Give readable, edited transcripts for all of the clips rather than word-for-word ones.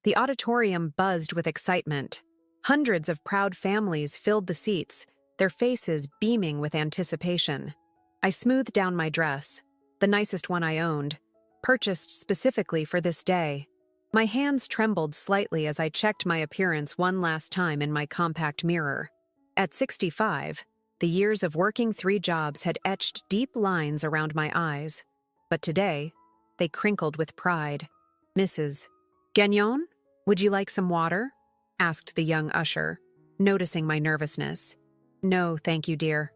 The auditorium buzzed with excitement. Hundreds of proud families filled the seats, their faces beaming with anticipation. I smoothed down my dress, the nicest one I owned, purchased specifically for this day. My hands trembled slightly as I checked my appearance one last time in my compact mirror. At 65, the years of working 3 jobs had etched deep lines around my eyes, but today, they crinkled with pride. "Mrs. Gagnon, would you like some water?" asked the young usher, noticing my nervousness. "No, thank you, dear.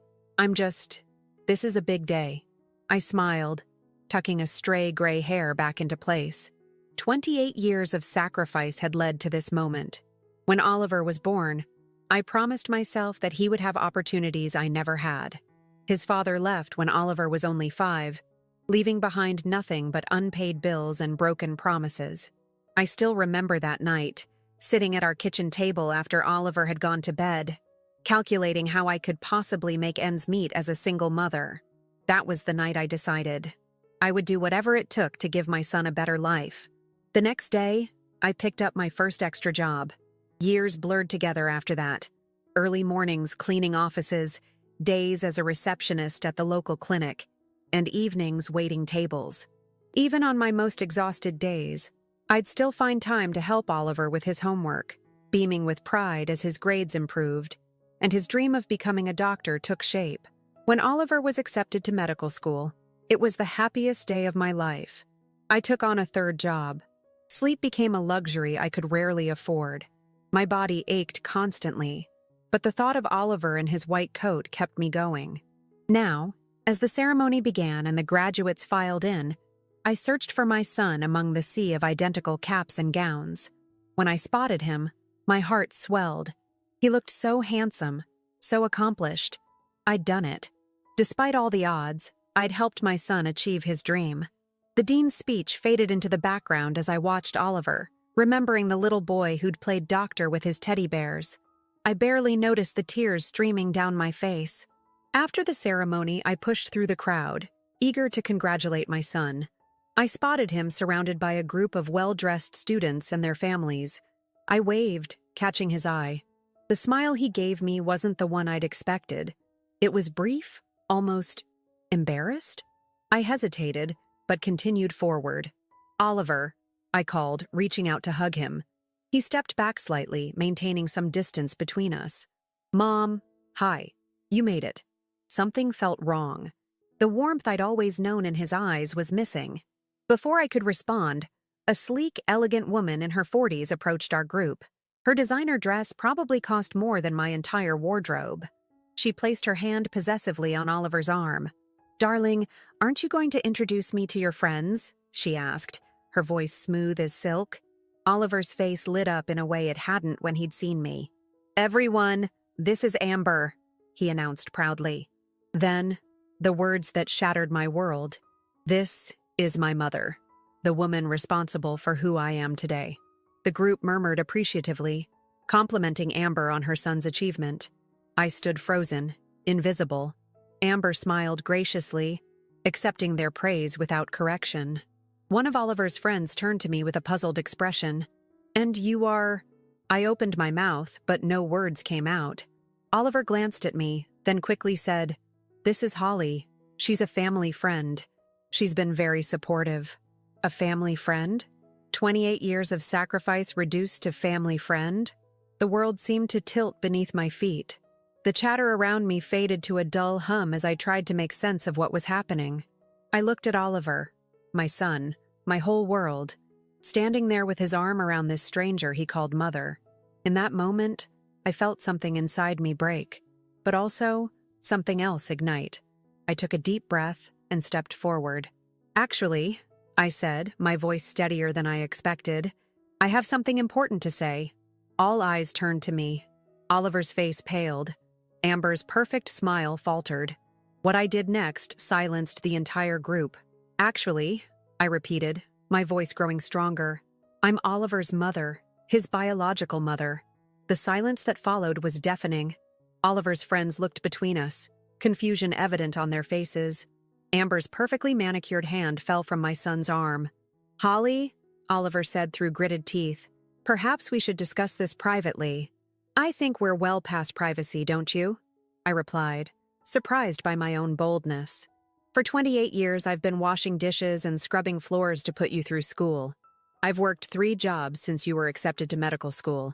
This is a big day." I smiled, tucking a stray gray hair back into place. 28 years of sacrifice had led to this moment. When Oliver was born, I promised myself that he would have opportunities I never had. His father left when Oliver was only 5, leaving behind nothing but unpaid bills and broken promises. I still remember that night, sitting at our kitchen table after Oliver had gone to bed, calculating how I could possibly make ends meet as a single mother. That was the night I decided I would do whatever it took to give my son a better life. The next day, I picked up my first extra job. Years blurred together after that. Early mornings cleaning offices, days as a receptionist at the local clinic, and evenings waiting tables. Even on my most exhausted days, I'd still find time to help Oliver with his homework, beaming with pride as his grades improved, and his dream of becoming a doctor took shape. When Oliver was accepted to medical school, it was the happiest day of my life. I took on a 3rd job. Sleep became a luxury I could rarely afford. My body ached constantly, but the thought of Oliver in his white coat kept me going. Now, as the ceremony began and the graduates filed in, I searched for my son among the sea of identical caps and gowns. When I spotted him, my heart swelled. He looked so handsome, so accomplished. I'd done it. Despite all the odds, I'd helped my son achieve his dream. The dean's speech faded into the background as I watched Oliver, remembering the little boy who'd played doctor with his teddy bears. I barely noticed the tears streaming down my face. After the ceremony, I pushed through the crowd, eager to congratulate my son. I spotted him surrounded by a group of well-dressed students and their families. I waved, catching his eye. The smile he gave me wasn't the one I'd expected. It was brief, almost embarrassed. I hesitated, but continued forward. "Oliver," I called, reaching out to hug him. He stepped back slightly, maintaining some distance between us. "Mom, hi, you made it." Something felt wrong. The warmth I'd always known in his eyes was missing. Before I could respond, a sleek, elegant woman in her 40s approached our group. Her designer dress probably cost more than my entire wardrobe. She placed her hand possessively on Oliver's arm. "Darling, aren't you going to introduce me to your friends?" she asked, her voice smooth as silk. Oliver's face lit up in a way it hadn't when he'd seen me. "Everyone, this is Amber," he announced proudly. Then, the words that shattered my world. "This is my mother, the woman responsible for who I am today." The group murmured appreciatively, complimenting Amber on her son's achievement. I stood frozen, invisible. Amber smiled graciously, accepting their praise without correction. One of Oliver's friends turned to me with a puzzled expression. "And you are—" I opened my mouth, but no words came out. Oliver glanced at me, then quickly said, "This is Holly. She's a family friend. She's been very supportive." A family friend? 28 years of sacrifice reduced to family friend? The world seemed to tilt beneath my feet. The chatter around me faded to a dull hum as I tried to make sense of what was happening. I looked at Oliver, my son, my whole world, standing there with his arm around this stranger he called mother. In that moment, I felt something inside me break, but also something else ignite. I took a deep breath and stepped forward. "Actually," I said, my voice steadier than I expected, "I have something important to say." All eyes turned to me. Oliver's face paled. Amber's perfect smile faltered. What I did next silenced the entire group. "Actually," I repeated, my voice growing stronger, "I'm Oliver's mother, his biological mother." The silence that followed was deafening. Oliver's friends looked between us, confusion evident on their faces. Amber's perfectly manicured hand fell from my son's arm. "Holly," Oliver said through gritted teeth, Perhaps we should discuss this privately. I think we're well past privacy, don't you? I replied, surprised by my own boldness. For 28 years, I've been washing dishes and scrubbing floors to put you through school. I've worked 3 jobs since you were accepted to medical school.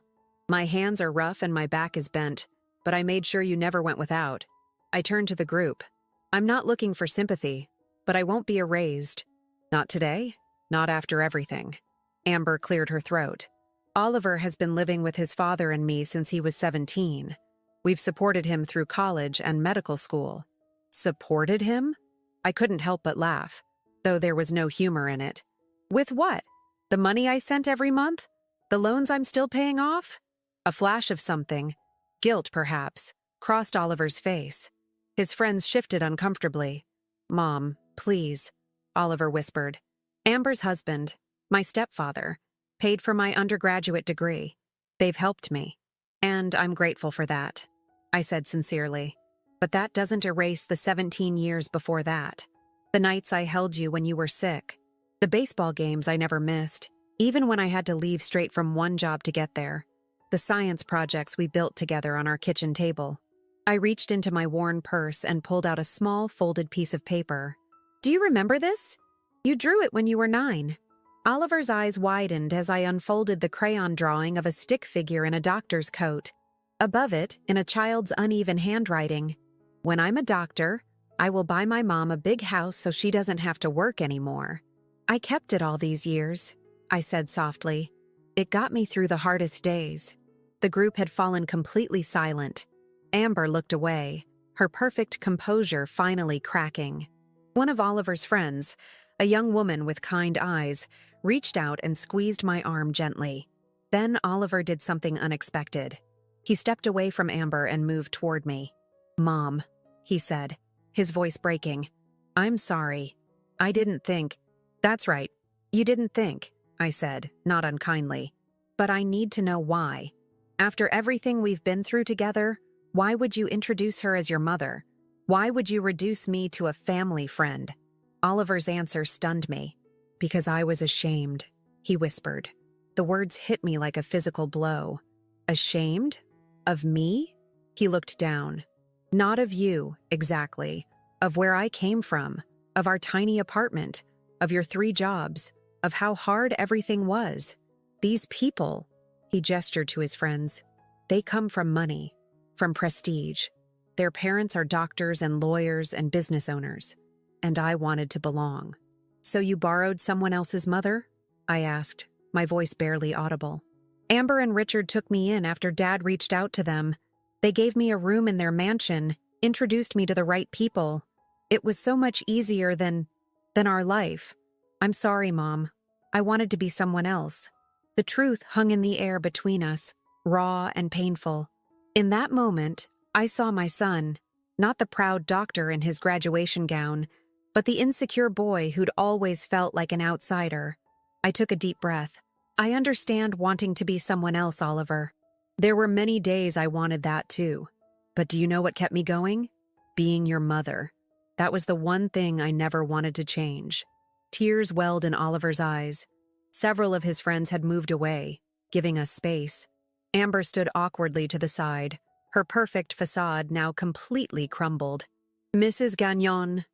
My hands are rough and my back is bent, but I made sure you never went without. I turned to the group. I'm not looking for sympathy, but I won't be erased. Not today, not after everything. Amber cleared her throat. Oliver has been living with his father and me since he was 17. We've supported him through college and medical school. Supported him? I couldn't help but laugh, though there was no humor in it. With what? The money I sent every month? The loans I'm still paying off? A flash of something, guilt perhaps, crossed Oliver's face. His friends shifted uncomfortably. Mom, please, Oliver whispered. Amber's husband, my stepfather, paid for my undergraduate degree. They've helped me, and I'm grateful for that, I said sincerely. But that doesn't erase the 17 years before that. The nights I held you when you were sick. The baseball games I never missed, even when I had to leave straight from one job to get there. The science projects we built together on our kitchen table. I reached into my worn purse and pulled out a small folded piece of paper. Do you remember this? You drew it when you were 9. Oliver's eyes widened as I unfolded the crayon drawing of a stick figure in a doctor's coat. Above it, in a child's uneven handwriting, when I'm a doctor, I will buy my mom a big house so she doesn't have to work anymore. I kept it all these years, I said softly. It got me through the hardest days. The group had fallen completely silent. Amber looked away, her perfect composure finally cracking. One of Oliver's friends, a young woman with kind eyes, reached out and squeezed my arm gently. Then Oliver did something unexpected. He stepped away from Amber and moved toward me. Mom, he said, his voice breaking. I'm sorry. I didn't think. That's right. You didn't think, I said, not unkindly. But I need to know why. After everything we've been through together, why would you introduce her as your mother? Why would you reduce me to a family friend? Oliver's answer stunned me. Because I was ashamed, he whispered. The words hit me like a physical blow. Ashamed? Of me? He looked down. Not of you, exactly. Of where I came from. Of our tiny apartment. Of your 3 jobs. Of how hard everything was. These people, he gestured to his friends, they come from money, from prestige. Their parents are doctors and lawyers and business owners. And I wanted to belong. So you borrowed someone else's mother? I asked, my voice barely audible. Amber and Richard took me in after Dad reached out to them. They gave me a room in their mansion, introduced me to the right people. It was so much easier than our life. I'm sorry, Mom. I wanted to be someone else. The truth hung in the air between us, raw and painful. In that moment, I saw my son, not the proud doctor in his graduation gown, but the insecure boy who'd always felt like an outsider. I took a deep breath. I understand wanting to be someone else, Oliver. There were many days I wanted that too. But do you know what kept me going? Being your mother. That was the one thing I never wanted to change. Tears welled in Oliver's eyes. Several of his friends had moved away, giving us space. Amber stood awkwardly to the side, her perfect facade now completely crumbled. Mrs. Gagnon,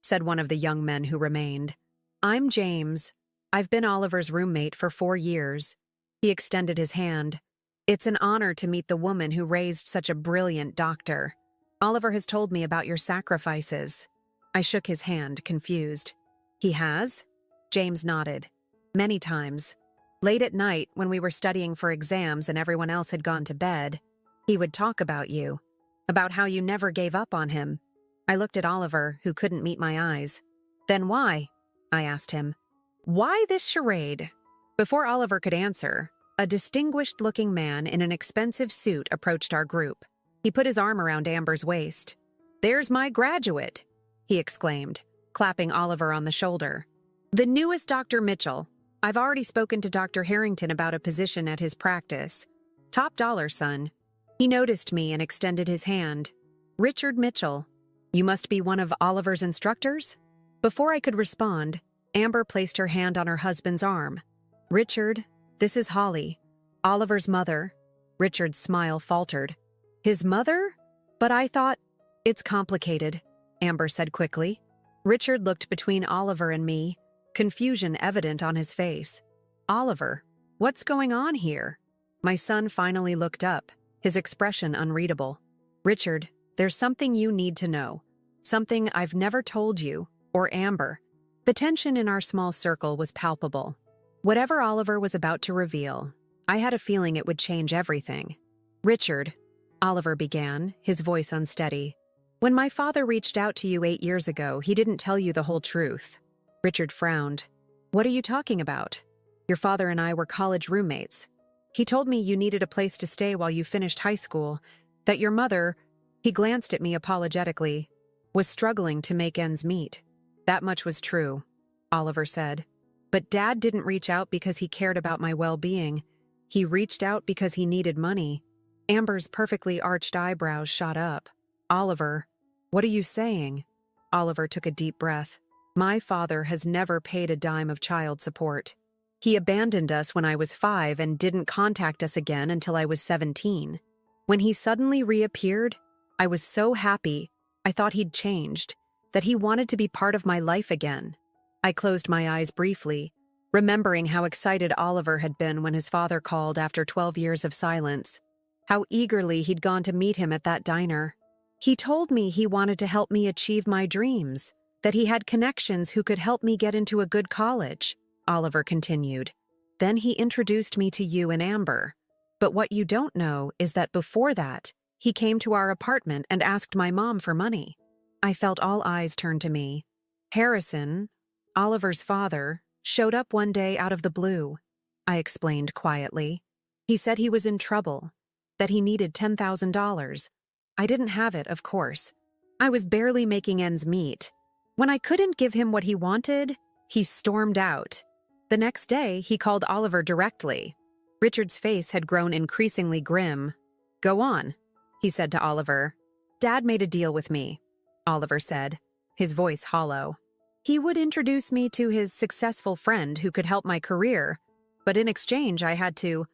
said one of the young men who remained. I'm James. I've been Oliver's roommate for 4 years. He extended his hand. It's an honor to meet the woman who raised such a brilliant doctor. Oliver has told me about your sacrifices. I shook his hand, confused. He has? James nodded. Many times. Late at night, when we were studying for exams and everyone else had gone to bed, he would talk about you, about how you never gave up on him. I looked at Oliver, who couldn't meet my eyes. Then why? I asked him. Why this charade? Before Oliver could answer, a distinguished-looking man in an expensive suit approached our group. He put his arm around Amber's waist. There's my graduate, he exclaimed, clapping Oliver on the shoulder. The newest Dr. Mitchell. I've already spoken to Dr. Harrington about a position at his practice. Top dollar, son. He noticed me and extended his hand. Richard Mitchell. You must be one of Oliver's instructors? Before I could respond, Amber placed her hand on her husband's arm. Richard, this is Holly. Oliver's mother. Richard's smile faltered. His mother? But I thought, it's complicated, Amber said quickly. Richard looked between Oliver and me, confusion evident on his face. Oliver, what's going on here? My son finally looked up, his expression unreadable. Richard, there's something you need to know. Something I've never told you, or Amber. The tension in our small circle was palpable. Whatever Oliver was about to reveal, I had a feeling it would change everything. Richard, Oliver began, his voice unsteady. When my father reached out to you 8 years ago, he didn't tell you the whole truth. Richard frowned. What are you talking about? Your father and I were college roommates. He told me you needed a place to stay while you finished high school, that your mother, he glanced at me apologetically, was struggling to make ends meet. That much was true, Oliver said. But Dad didn't reach out because he cared about my well-being. He reached out because he needed money. Amber's perfectly arched eyebrows shot up. Oliver, what are you saying? Oliver took a deep breath. My father has never paid a dime of child support. He abandoned us when I was 5 and didn't contact us again until I was 17. When he suddenly reappeared, I was so happy. I thought he'd changed, that he wanted to be part of my life again. I closed my eyes briefly, remembering how excited Oliver had been when his father called after 12 years of silence. How eagerly he'd gone to meet him at that diner. He told me he wanted to help me achieve my dreams, that he had connections who could help me get into a good college, Oliver continued. Then he introduced me to you and Amber. But what you don't know is that before that, he came to our apartment and asked my mom for money. I felt all eyes turn to me. Harrison, Oliver's father, showed up one day out of the blue. I explained quietly. He said he was in trouble, that he needed $10,000. I didn't have it, of course. I was barely making ends meet. When I couldn't give him what he wanted, he stormed out. The next day, he called Oliver directly. Richard's face had grown increasingly grim. Go on, he said to Oliver. Dad made a deal with me, Oliver said, his voice hollow. He would introduce me to his successful friend who could help my career, but in exchange I had to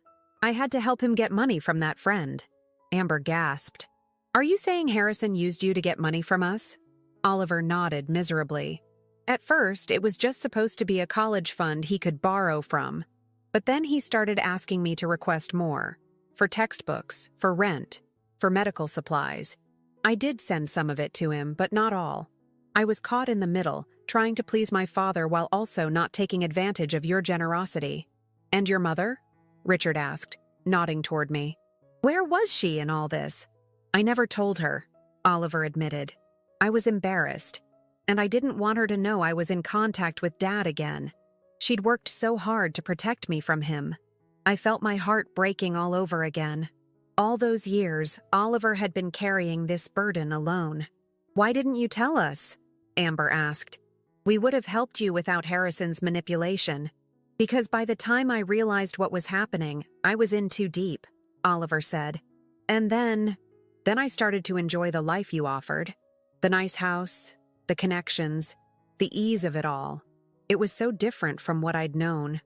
help him get money from that friend. Amber gasped. Are you saying Harrison used you to get money from us? Oliver nodded miserably. At first, it was just supposed to be a college fund he could borrow from. But then he started asking me to request more. For textbooks, for rent, for medical supplies. I did send some of it to him, but not all. I was caught in the middle, trying to please my father while also not taking advantage of your generosity. And your mother? Richard asked, nodding toward me. Where was she in all this? I never told her, Oliver admitted. I was embarrassed, and I didn't want her to know I was in contact with Dad again. She'd worked so hard to protect me from him. I felt my heart breaking all over again. All those years, Oliver had been carrying this burden alone. Why didn't you tell us? Amber asked. We would have helped you without Harrison's manipulation. Because by the time I realized what was happening, I was in too deep, Oliver said. And then I started to enjoy the life you offered. The nice house, the connections, the ease of it all. It was so different from what I'd known.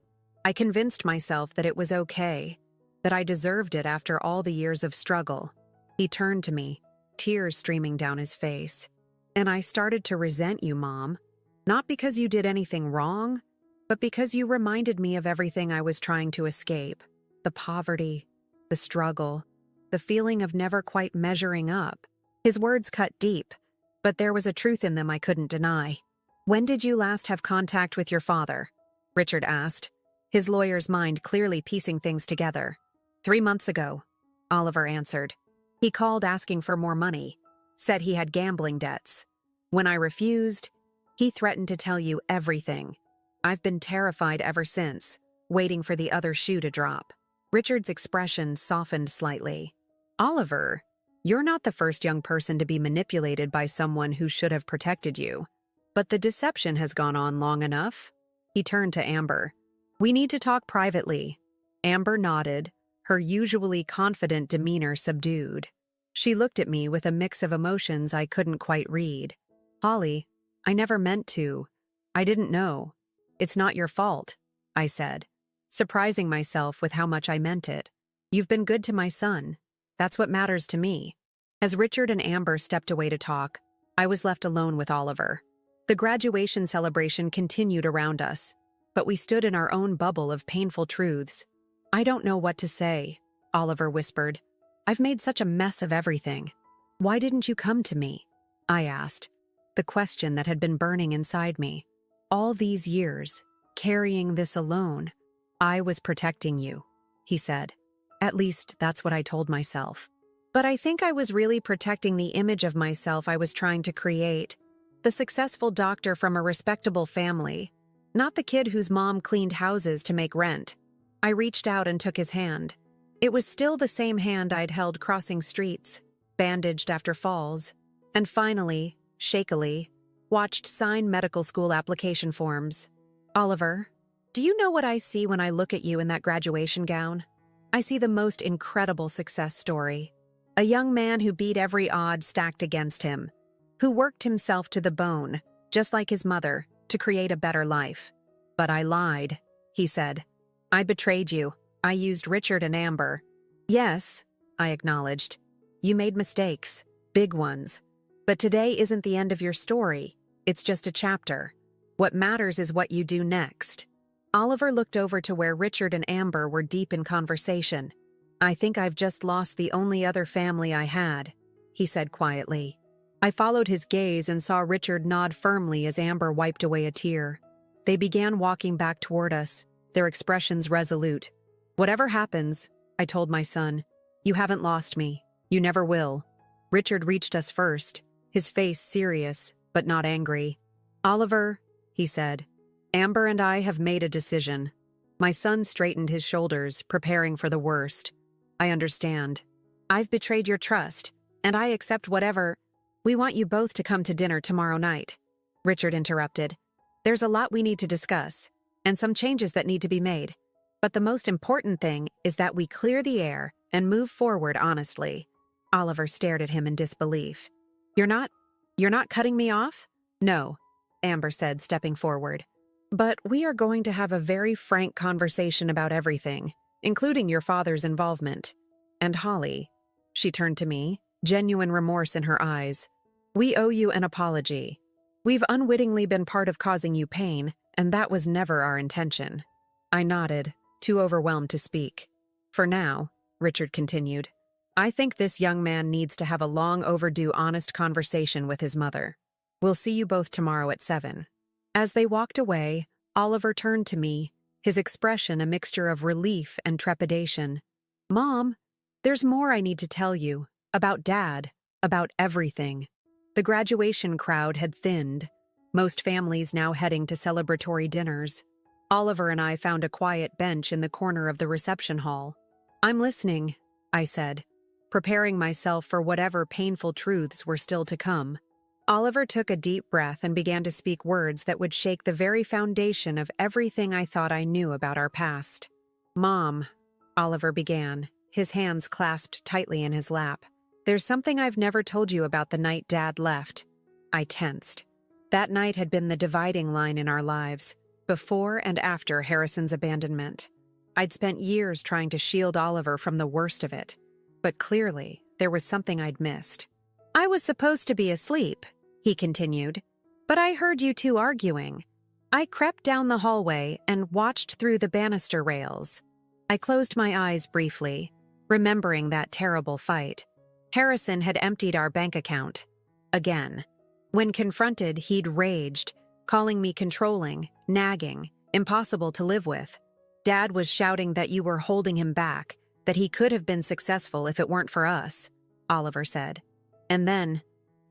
I convinced myself that it was okay, that I deserved it after all the years of struggle. He turned to me, tears streaming down his face. And I started to resent you, Mom. Not because you did anything wrong, but because you reminded me of everything I was trying to escape. The poverty, the struggle, the feeling of never quite measuring up. His words cut deep, but there was a truth in them I couldn't deny. When did you last have contact with your father? Richard asked, his lawyer's mind clearly piecing things together. 3 months ago, Oliver answered. He called asking for more money, said he had gambling debts. When I refused, he threatened to tell you everything. I've been terrified ever since, waiting for the other shoe to drop. Richard's expression softened slightly. Oliver, you're not the first young person to be manipulated by someone who should have protected you. But the deception has gone on long enough. He turned to Amber. We need to talk privately. Amber nodded, her usually confident demeanor subdued. She looked at me with a mix of emotions I couldn't quite read. Holly, I never meant to. I didn't know. It's not your fault, I said. surprising myself with how much I meant it. You've been good to my son. That's what matters to me. As Richard and Amber stepped away to talk, I was left alone with Oliver. The graduation celebration continued around us, but we stood in our own bubble of painful truths. I don't know what to say, Oliver whispered. I've made such a mess of everything. Why didn't you come to me? I asked, the question that had been burning inside me. All these years, carrying this alone, I was protecting you, he said. At least that's what I told myself. But I think I was really protecting the image of myself I was trying to create. The successful doctor from a respectable family, not the kid whose mom cleaned houses to make rent. I reached out and took his hand. It was still the same hand I'd held crossing streets, bandaged after falls, and finally, shakily, watched sign medical school application forms. Oliver, do you know what I see when I look at you in that graduation gown? I see the most incredible success story. A young man who beat every odd stacked against him, who worked himself to the bone, just like his mother, to create a better life. But I lied, he said. I betrayed you. I used Richard and Amber. Yes, I acknowledged. You made mistakes, big ones. But today isn't the end of your story. It's just a chapter. What matters is what you do next. Oliver looked over to where Richard and Amber were deep in conversation. I think I've just lost the only other family I had, he said quietly. I followed his gaze and saw Richard nod firmly as Amber wiped away a tear. They began walking back toward us, their expressions resolute. Whatever happens, I told my son, you haven't lost me. You never will. Richard reached us first, his face serious, but not angry. Oliver, he said, Amber and I have made a decision. My son straightened his shoulders, preparing for the worst. I understand. I've betrayed your trust, and I accept whatever. We want you both to come to dinner tomorrow night. Richard interrupted. There's a lot we need to discuss, and some changes that need to be made. But the most important thing is that we clear the air and move forward honestly. Oliver stared at him in disbelief. You're not cutting me off? No, Amber said, stepping forward. But we are going to have a very frank conversation about everything, including your father's involvement. And Holly, she turned to me, genuine remorse in her eyes. We owe you an apology. We've unwittingly been part of causing you pain, and that was never our intention. I nodded, too overwhelmed to speak. For now, Richard continued, I think this young man needs to have a long overdue honest conversation with his mother. We'll see you both tomorrow at 7. As they walked away, Oliver turned to me, his expression a mixture of relief and trepidation. Mom, there's more I need to tell you, about Dad, about everything. The graduation crowd had thinned, most families now heading to celebratory dinners. Oliver and I found a quiet bench in the corner of the reception hall. I'm listening, I said, preparing myself for whatever painful truths were still to come. Oliver took a deep breath and began to speak words that would shake the very foundation of everything I thought I knew about our past. Mom, Oliver began, his hands clasped tightly in his lap. There's something I've never told you about the night Dad left. I tensed. That night had been the dividing line in our lives, before and after Harrison's abandonment. I'd spent years trying to shield Oliver from the worst of it, but clearly there was something I'd missed. I was supposed to be asleep, he continued, but I heard you two arguing. I crept down the hallway and watched through the banister rails. I closed my eyes briefly, remembering that terrible fight. Harrison had emptied our bank account. Again. When confronted, he'd raged, calling me controlling, nagging, impossible to live with. Dad was shouting that you were holding him back, that he could have been successful if it weren't for us, Oliver said. And then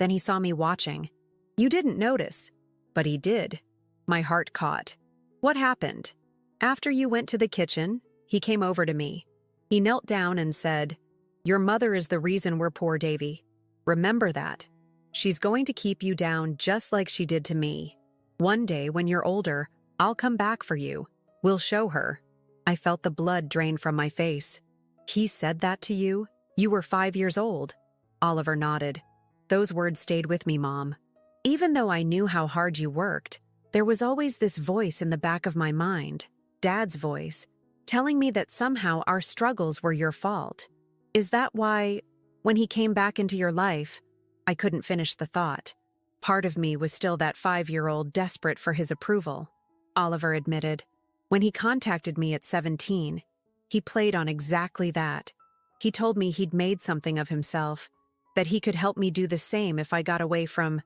he saw me watching. You didn't notice, but he did. My heart caught. What happened? After you went to the kitchen, he came over to me. He knelt down and said, Your mother is the reason we're poor, Davy. Remember that. She's going to keep you down just like she did to me. One day, when you're older, I'll come back for you. We'll show her. I felt the blood drain from my face. He said that to you? You were 5 years old. Oliver nodded. Those words stayed with me, Mom. Even though I knew how hard you worked, there was always this voice in the back of my mind, Dad's voice. telling me that somehow our struggles were your fault. Is that why, when he came back into your life, I couldn't finish the thought. Part of me was still that 5-year-old desperate for his approval, Oliver admitted. When he contacted me at 17, he played on exactly that. He told me he'd made something of himself, that he could help me do the same if I got away from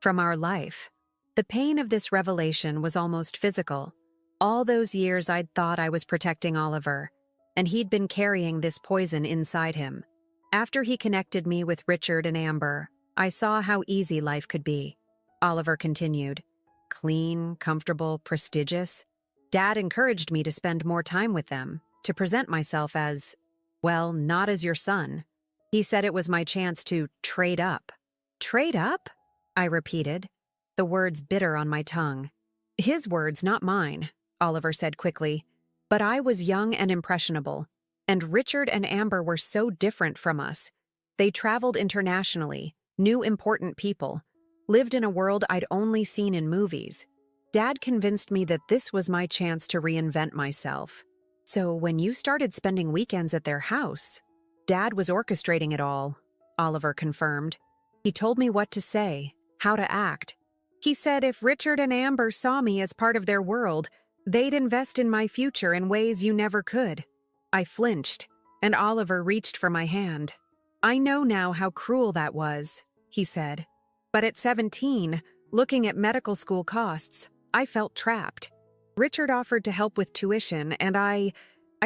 our life. The pain of this revelation was almost physical. All those years I'd thought I was protecting Oliver, and he'd been carrying this poison inside him. After he connected me with Richard and Amber, I saw how easy life could be. Oliver continued. Clean, comfortable, prestigious. Dad encouraged me to spend more time with them, to present myself as, well, not as your son. He said it was my chance to trade up. Trade up? I repeated, the words bitter on my tongue. His words, not mine, Oliver said quickly. But I was young and impressionable, and Richard and Amber were so different from us. They traveled internationally, knew important people, lived in a world I'd only seen in movies. Dad convinced me that this was my chance to reinvent myself. So when you started spending weekends at their house, Dad was orchestrating it all, Oliver confirmed. He told me what to say, how to act. He said if Richard and Amber saw me as part of their world, they'd invest in my future in ways you never could. I flinched, and Oliver reached for my hand. I know now how cruel that was, he said. But at 17, looking at medical school costs, I felt trapped. Richard offered to help with tuition, and I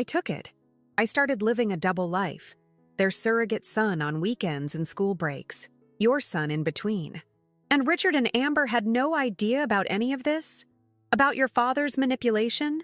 took it. I started living a double life. Their surrogate son on weekends and school breaks. Your son in between. And Richard and Amber had no idea about any of this? About your father's manipulation?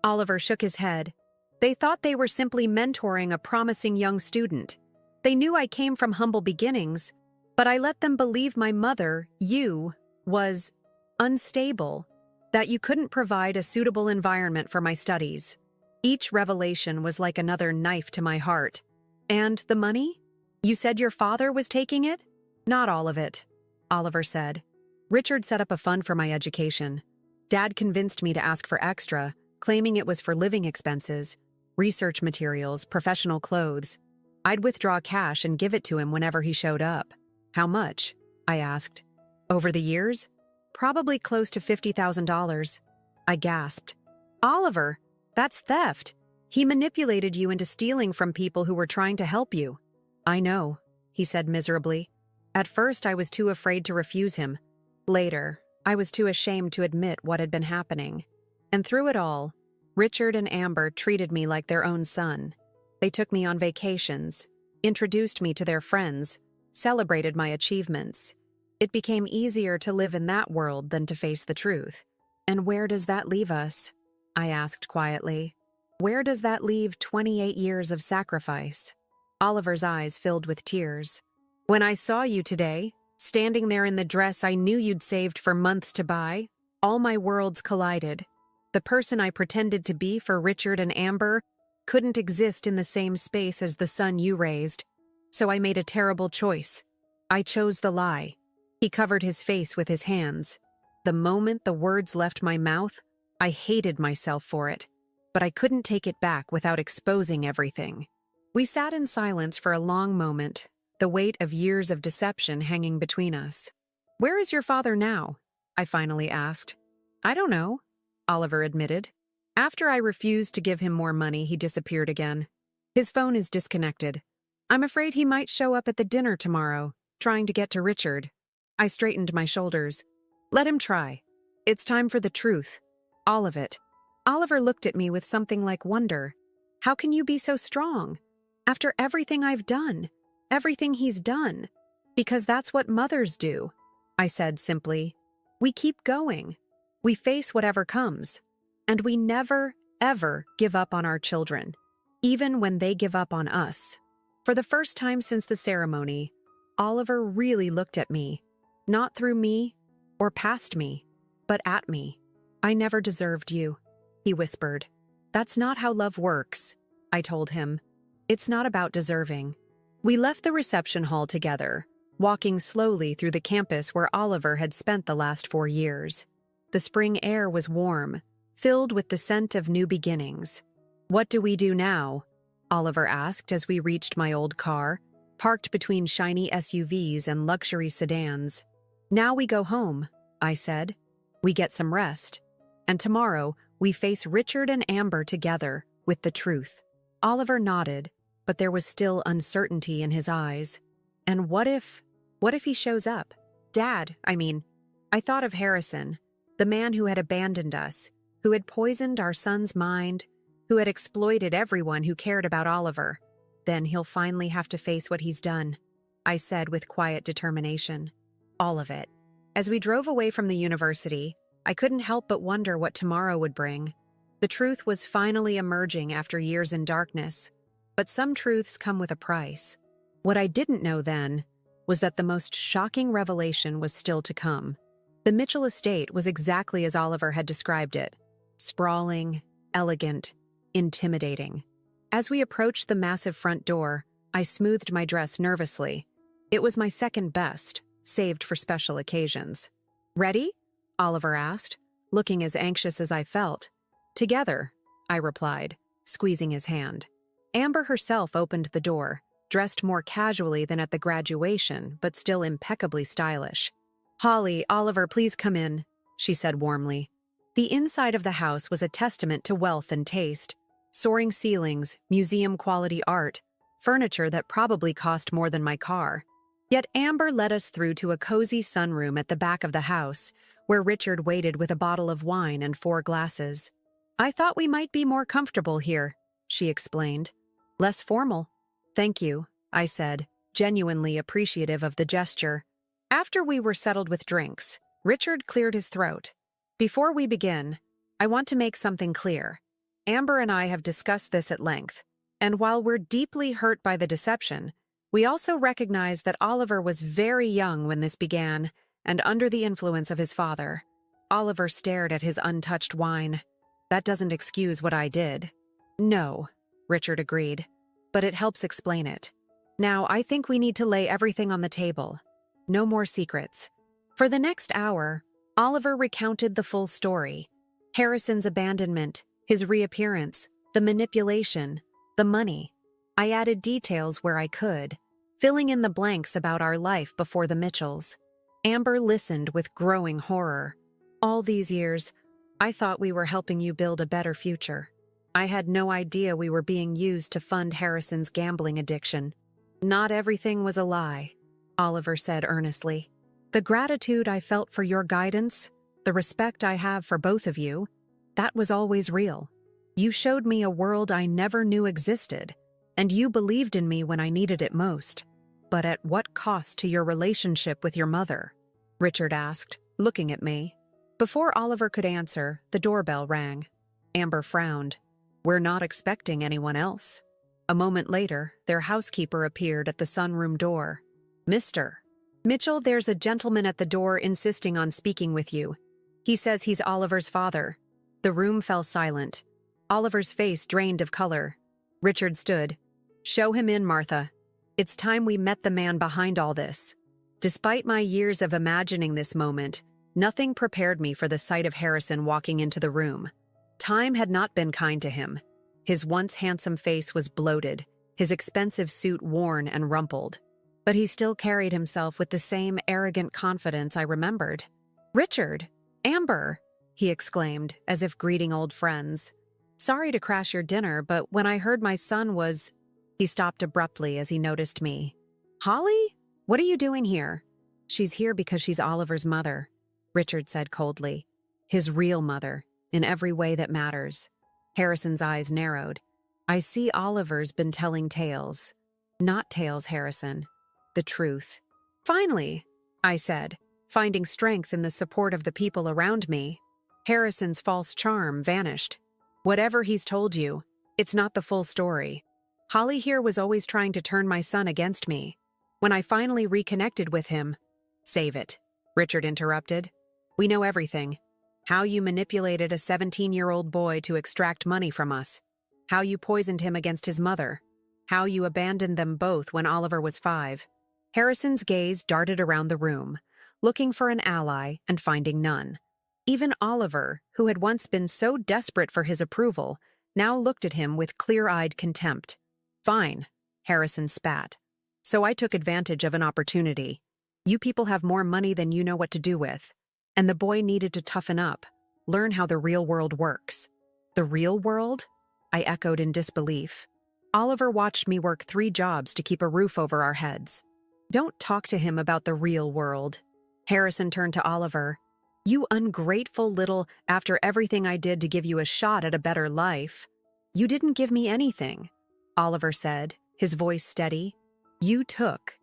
Oliver shook his head. They thought they were simply mentoring a promising young student. They knew I came from humble beginnings, but I let them believe my mother, you, was unstable, that you couldn't provide a suitable environment for my studies. Each revelation was like another knife to my heart. And the money? You said your father was taking it? Not all of it, Oliver said. Richard set up a fund for my education. Dad convinced me to ask for extra, claiming it was for living expenses, research materials, professional clothes. I'd withdraw cash and give it to him whenever he showed up. How much? I asked. Over the years? Probably close to $50,000. I gasped. Oliver, that's theft. He manipulated you into stealing from people who were trying to help you. I know, he said miserably. At first, I was too afraid to refuse him. Later, I was too ashamed to admit what had been happening. And through it all, Richard and Amber treated me like their own son. They took me on vacations, introduced me to their friends, celebrated my achievements. It became easier to live in that world than to face the truth. And where does that leave us? I asked quietly. Where does that leave 28 years of sacrifice? Oliver's eyes filled with tears. When I saw you today, standing there in the dress I knew you'd saved for months to buy, all my worlds collided. The person I pretended to be for Richard and Amber couldn't exist in the same space as the son you raised. So I made a terrible choice. I chose the lie. He covered his face with his hands. The moment the words left my mouth, I hated myself for it. But I couldn't take it back without exposing everything. We sat in silence for a long moment, the weight of years of deception hanging between us. Where is your father now? I finally asked. I don't know, Oliver admitted. After I refused to give him more money, he disappeared again. His phone is disconnected. I'm afraid he might show up at the dinner tomorrow, trying to get to Richard. I straightened my shoulders. Let him try. It's time for the truth. All of it. Oliver looked at me with something like wonder. How can you be so strong? After everything I've done, everything he's done. Because that's what mothers do, I said simply. We keep going. We face whatever comes. And we never, ever give up on our children, even when they give up on us. For the first time since the ceremony, Oliver really looked at me. Not through me or past me, but at me. I never deserved you, he whispered. That's not how love works, I told him. It's not about deserving. We left the reception hall together, walking slowly through the campus where Oliver had spent the last 4 years. The spring air was warm, filled with the scent of new beginnings. "What do we do now?" Oliver asked as we reached my old car, parked between shiny SUVs and luxury sedans. "Now we go home," I said. "We get some rest. And tomorrow, we face Richard and Amber together with the truth." Oliver nodded, but there was still uncertainty in his eyes. "And what if he shows up? Dad, I thought of Harrison, the man who had abandoned us, who had poisoned our son's mind, who had exploited everyone who cared about Oliver. Then he'll finally have to face what he's done," I said with quiet determination. "All of it." As we drove away from the university, I couldn't help but wonder what tomorrow would bring. The truth was finally emerging after years in darkness, but some truths come with a price. What I didn't know then was that the most shocking revelation was still to come. The Mitchell estate was exactly as Oliver had described it: sprawling, elegant, intimidating. As we approached the massive front door, I smoothed my dress nervously. It was my second best, saved for special occasions. "Ready?" Oliver asked, looking as anxious as I felt. "Together," I replied, squeezing his hand. Amber herself opened the door, dressed more casually than at the graduation, but still impeccably stylish. "Holly, Oliver, please come in," she said warmly. The inside of the house was a testament to wealth and taste. Soaring ceilings, museum-quality art, furniture that probably cost more than my car. Yet Amber led us through to a cozy sunroom at the back of the house, where Richard waited with a bottle of wine and 4 glasses. "I thought we might be more comfortable here," she explained. "Less formal." "Thank you," I said, genuinely appreciative of the gesture. After we were settled with drinks, Richard cleared his throat. "Before we begin, I want to make something clear. Amber and I have discussed this at length, and while we're deeply hurt by the deception, we also recognize that Oliver was very young when this began and under the influence of his father." Oliver stared at his untouched wine. "That doesn't excuse what I did." "No," Richard agreed, "but it helps explain it. Now, I think we need to lay everything on the table. No more secrets." For the next hour, Oliver recounted the full story: Harrison's abandonment, his reappearance, the manipulation, the money. I added details where I could, filling in the blanks about our life before the Mitchells. Amber listened with growing horror. "All these years, I thought we were helping you build a better future. I had no idea we were being used to fund Harrison's gambling addiction." "Not everything was a lie," Oliver said earnestly. "The gratitude I felt for your guidance, the respect I have for both of you, that was always real. You showed me a world I never knew existed, and you believed in me when I needed it most. But at what cost to your relationship with your mother?" Richard asked, looking at me. Before Oliver could answer, the doorbell rang. Amber frowned. "We're not expecting anyone else." A moment later, their housekeeper appeared at the sunroom door. "Mr. Mitchell, there's a gentleman at the door insisting on speaking with you. He says he's Oliver's father." The room fell silent. Oliver's face drained of color. Richard stood. "Show him in, Martha. It's time we met the man behind all this." Despite my years of imagining this moment, nothing prepared me for the sight of Harrison walking into the room. Time had not been kind to him. His once handsome face was bloated, his expensive suit worn and rumpled. But he still carried himself with the same arrogant confidence I remembered. "Richard! Amber!" he exclaimed, as if greeting old friends. "Sorry to crash your dinner, but when I heard my son was—" He stopped abruptly as he noticed me. "Holly? What are you doing here?" "She's here because she's Oliver's mother," Richard said coldly. "His real mother, in every way that matters." Harrison's eyes narrowed. "I see Oliver's been telling tales." "Not tales, Harrison. The truth." "Finally," I said, finding strength in the support of the people around me. Harrison's false charm vanished. "Whatever he's told you, it's not the full story. Holly here was always trying to turn my son against me. When I finally reconnected with him—" "Save it," Richard interrupted. "We know everything. How you manipulated a 17-year-old boy to extract money from us. How you poisoned him against his mother. How you abandoned them both when Oliver was 5. Harrison's gaze darted around the room, looking for an ally and finding none. Even Oliver, who had once been so desperate for his approval, now looked at him with clear-eyed contempt. "Fine," Harrison spat. "So I took advantage of an opportunity. You people have more money than you know what to do with." And the boy needed to toughen up, learn how the real world works. "The real world?" I echoed in disbelief. Oliver watched me work 3 jobs to keep a roof over our heads. "Don't talk to him about the real world." Harrison turned to Oliver. "You ungrateful little, after everything I did to give you a shot at a better life." "You didn't give me anything," Oliver said, his voice steady. You took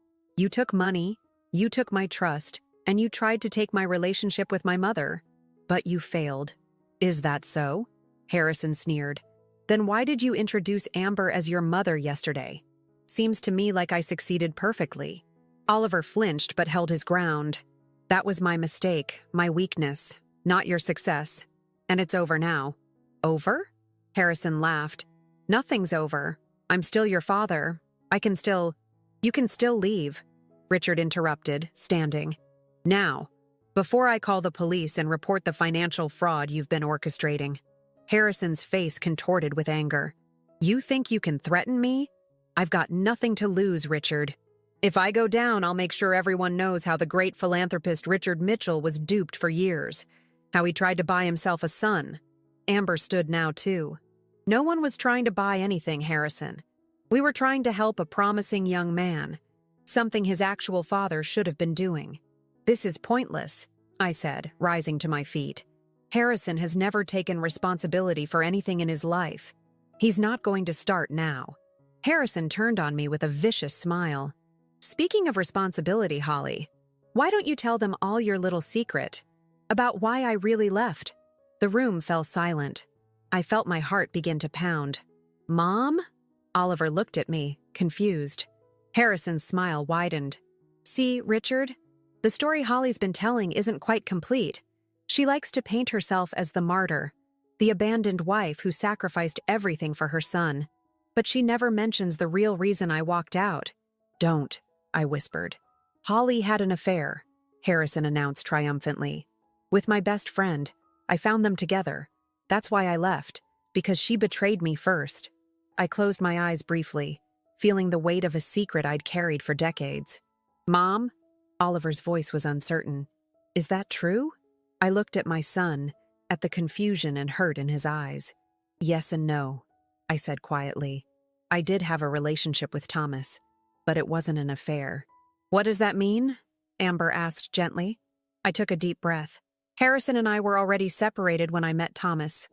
money, you took my trust, and you tried to take my relationship with my mother. But you failed." "Is that so?" Harrison sneered. "Then why did you introduce Amber as your mother yesterday? Seems to me like I succeeded perfectly." Oliver flinched but held his ground. "That was my mistake, my weakness, not your success. And it's over now." "Over?" Harrison laughed. "Nothing's over. I'm still your father. You can still leave," Richard interrupted, standing. "Now, before I call the police and report the financial fraud you've been orchestrating." Harrison's face contorted with anger. "You think you can threaten me? I've got nothing to lose, Richard. If I go down, I'll make sure everyone knows how the great philanthropist Richard Mitchell was duped for years, how he tried to buy himself a son." Amber stood now, too. "No one was trying to buy anything, Harrison. We were trying to help a promising young man, something his actual father should have been doing." "This is pointless," I said, rising to my feet. "Harrison has never taken responsibility for anything in his life. He's not going to start now." Harrison turned on me with a vicious smile. "Speaking of responsibility, Holly, why don't you tell them all your little secret about why I really left?" The room fell silent. I felt my heart begin to pound. "Mom?" Oliver looked at me, confused. Harrison's smile widened. "See, Richard, the story Holly's been telling isn't quite complete. She likes to paint herself as the martyr, the abandoned wife who sacrificed everything for her son. But she never mentions the real reason I walked out." "Don't," I whispered. "Holly had an affair," Harrison announced triumphantly. "With my best friend. I found them together. That's why I left, because she betrayed me first." I closed my eyes briefly, feeling the weight of a secret I'd carried for decades. "Mom?" Oliver's voice was uncertain. "Is that true?" I looked at my son, at the confusion and hurt in his eyes. "Yes and no," I said quietly. "I did have a relationship with Thomas, but it wasn't an affair." "What does that mean?" Amber asked gently. I took a deep breath. Harrison and I were already separated when I met Thomas.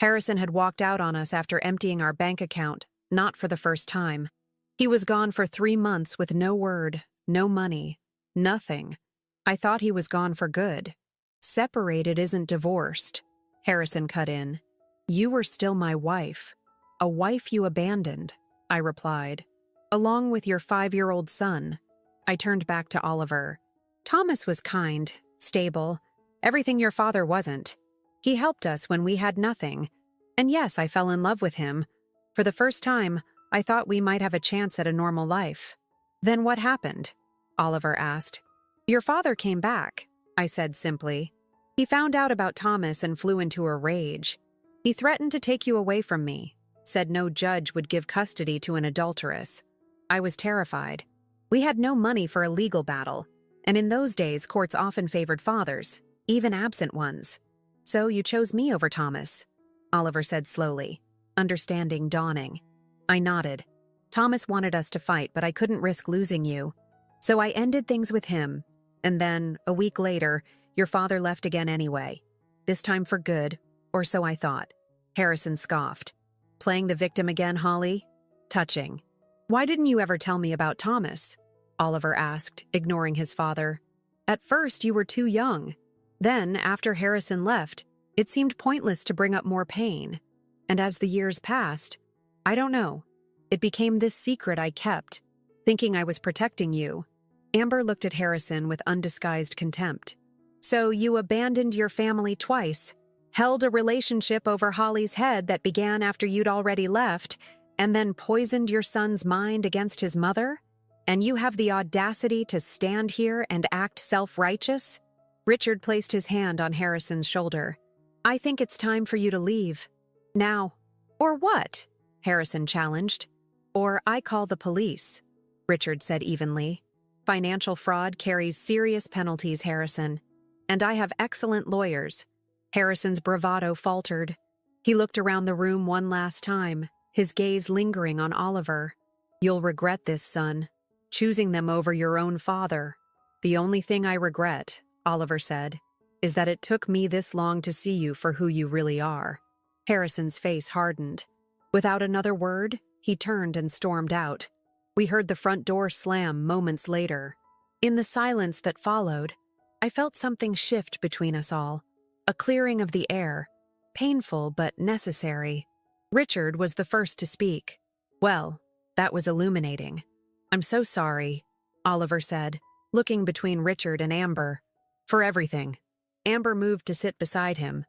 Harrison had walked out on us after emptying our bank account, not for the first time. He was gone for 3 months with no word, no money, nothing. I thought he was gone for good. "Separated isn't divorced," Harrison cut in. "You were still my wife. A wife you abandoned," I replied. "Along with your 5-year-old son." I turned back to Oliver. "Thomas was kind, stable, everything your father wasn't. He helped us when we had nothing. And yes, I fell in love with him. For the first time, I thought we might have a chance at a normal life." "Then what happened?" Oliver asked. "Your father came back," I said simply. "He found out about Thomas and flew into a rage. He threatened to take you away from me, said no judge would give custody to an adulteress. I was terrified. We had no money for a legal battle, and in those days courts often favored fathers, even absent ones. So you chose me over Thomas," Oliver said slowly, understanding dawning. I nodded. "Thomas wanted us to fight, but I couldn't risk losing you. So I ended things with him. And then, a week later, your father left again anyway. This time for good, or so I thought." Harrison scoffed. "Playing the victim again, Holly? Touching." "Why didn't you ever tell me about Thomas?" Oliver asked, ignoring his father. "At first, you were too young. Then, after Harrison left, it seemed pointless to bring up more pain. And as the years passed, I don't know. It became this secret I kept, thinking I was protecting you." Amber looked at Harrison with undisguised contempt. "So you abandoned your family twice, held a relationship over Holly's head that began after you'd already left, and then poisoned your son's mind against his mother? And you have the audacity to stand here and act self-righteous?" Richard placed his hand on Harrison's shoulder. "I think it's time for you to leave. Now." Or what? Harrison challenged. Or I call the police, Richard said evenly. Financial fraud carries serious penalties, Harrison. And I have excellent lawyers. Harrison's bravado faltered. He looked around the room one last time, his gaze lingering on Oliver. You'll regret this, son. Choosing them over your own father. The only thing I regret, Oliver said, is that it took me this long to see you for who you really are. Harrison's face hardened. Without another word, he turned and stormed out. We heard the front door slam moments later. In the silence that followed, I felt something shift between us all. A clearing of the air. Painful but necessary. Richard was the first to speak. Well, that was illuminating. I'm so sorry, Oliver said, looking between Richard and Amber. For everything. Amber moved to sit beside him.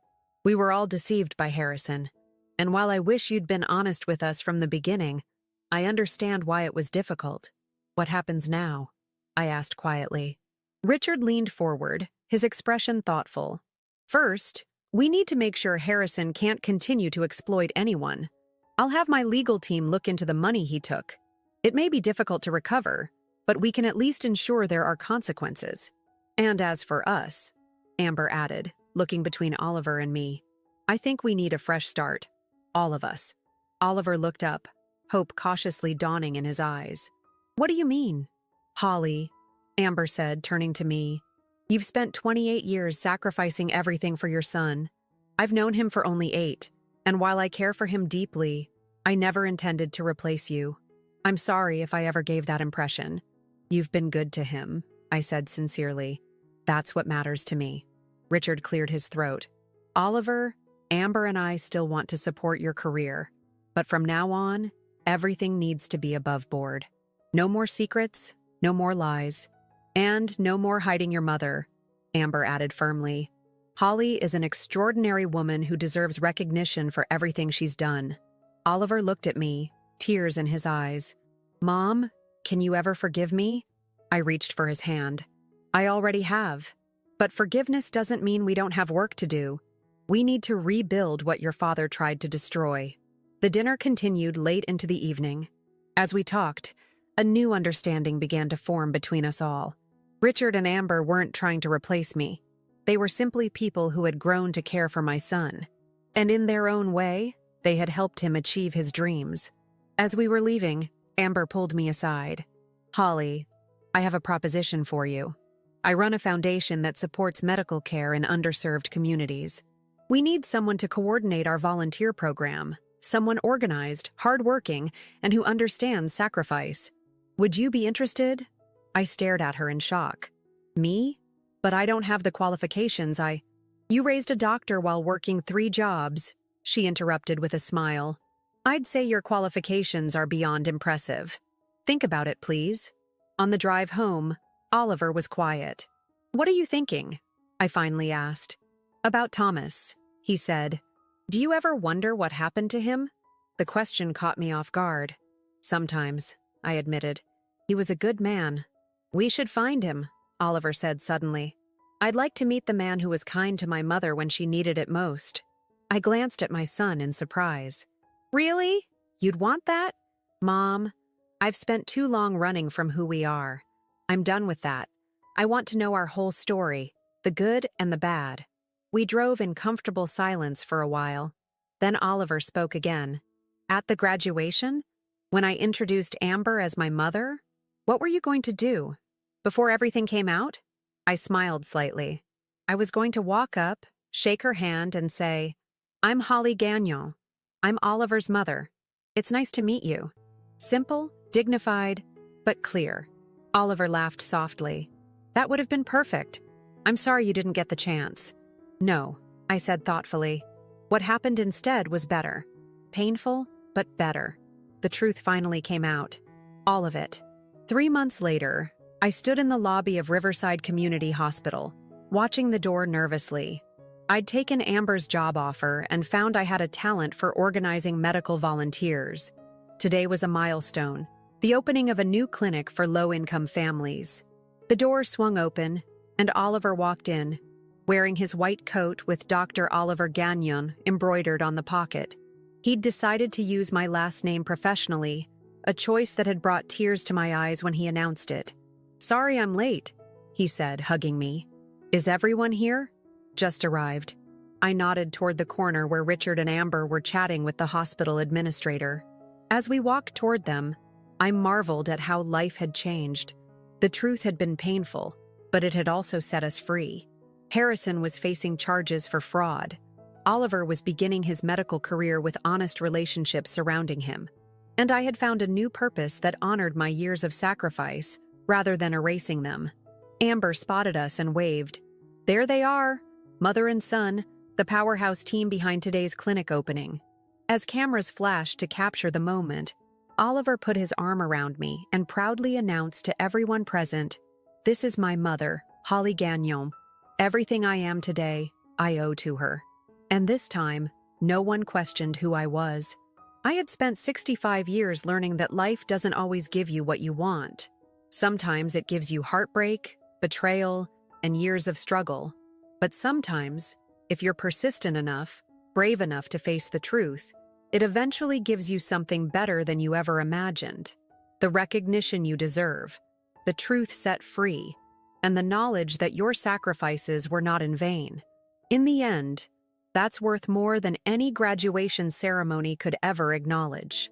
We were all deceived by Harrison. And while I wish you'd been honest with us from the beginning, I understand why it was difficult. What happens now? I asked quietly. Richard leaned forward, his expression thoughtful. First, we need to make sure Harrison can't continue to exploit anyone. I'll have my legal team look into the money he took. It may be difficult to recover, but we can at least ensure there are consequences. And as for us, Amber added, looking between Oliver and me, I think we need a fresh start. All of us. Oliver looked up, hope cautiously dawning in his eyes. What do you mean? Holly, Amber said, turning to me. You've spent 28 years sacrificing everything for your son. I've known him for only 8, and while I care for him deeply, I never intended to replace you. I'm sorry if I ever gave that impression. You've been good to him, I said sincerely. That's what matters to me. Richard cleared his throat. Oliver, Amber and I still want to support your career, but from now on, everything needs to be above board. No more secrets, no more lies, and no more hiding your mother, Amber added firmly. Holly is an extraordinary woman who deserves recognition for everything she's done. Oliver looked at me, tears in his eyes. Mom, can you ever forgive me? I reached for his hand. I already have. But forgiveness doesn't mean we don't have work to do. We need to rebuild what your father tried to destroy. The dinner continued late into the evening. As we talked, a new understanding began to form between us all. Richard and Amber weren't trying to replace me. They were simply people who had grown to care for my son. And in their own way, they had helped him achieve his dreams. As we were leaving, Amber pulled me aside. Holly, I have a proposition for you. I run a foundation that supports medical care in underserved communities. We need someone to coordinate our volunteer program, someone organized, hardworking, and who understands sacrifice. Would you be interested? I stared at her in shock. Me? But I don't have the qualifications. You raised a doctor while working 3 jobs, she interrupted with a smile. I'd say your qualifications are beyond impressive. Think about it, please. On the drive home, Oliver was quiet. What are you thinking? I finally asked. About Thomas, he said. Do you ever wonder what happened to him? The question caught me off guard. Sometimes, I admitted. He was a good man. We should find him, Oliver said suddenly. I'd like to meet the man who was kind to my mother when she needed it most. I glanced at my son in surprise. Really? You'd want that? Mom, I've spent too long running from who we are. I'm done with that. I want to know our whole story, the good and the bad. We drove in comfortable silence for a while. Then Oliver spoke again. At the graduation? When I introduced Amber as my mother? What were you going to do? Before everything came out? I smiled slightly. I was going to walk up, shake her hand, and say, I'm Holly Gagnon. I'm Oliver's mother. It's nice to meet you. Simple, dignified, but clear. Oliver laughed softly. That would have been perfect. I'm sorry you didn't get the chance. No, I said thoughtfully. What happened instead was better. Painful, but better. The truth finally came out. All of it. 3 months later, I stood in the lobby of Riverside Community Hospital, watching the door nervously. I'd taken Amber's job offer and found I had a talent for organizing medical volunteers. Today was a milestone, the opening of a new clinic for low-income families. The door swung open, and Oliver walked in, wearing his white coat with Dr. Oliver Gagnon embroidered on the pocket. He'd decided to use my last name professionally, a choice that had brought tears to my eyes when he announced it. "Sorry I'm late," he said, hugging me. "Is everyone here?" "Just arrived." I nodded toward the corner where Richard and Amber were chatting with the hospital administrator. As we walked toward them, I marveled at how life had changed. The truth had been painful, but it had also set us free. Harrison was facing charges for fraud. Oliver was beginning his medical career with honest relationships surrounding him. And I had found a new purpose that honored my years of sacrifice, rather than erasing them. Amber spotted us and waved. "There they are, mother and son, the powerhouse team behind today's clinic opening." As cameras flashed to capture the moment, Oliver put his arm around me and proudly announced to everyone present, "This is my mother, Holly Gagnon. Everything I am today, I owe to her." And this time, no one questioned who I was. I had spent 65 years learning that life doesn't always give you what you want. Sometimes it gives you heartbreak, betrayal, and years of struggle. But sometimes, if you're persistent enough, brave enough to face the truth, it eventually gives you something better than you ever imagined. The recognition you deserve, the truth set free, and the knowledge that your sacrifices were not in vain. In the end, that's worth more than any graduation ceremony could ever acknowledge.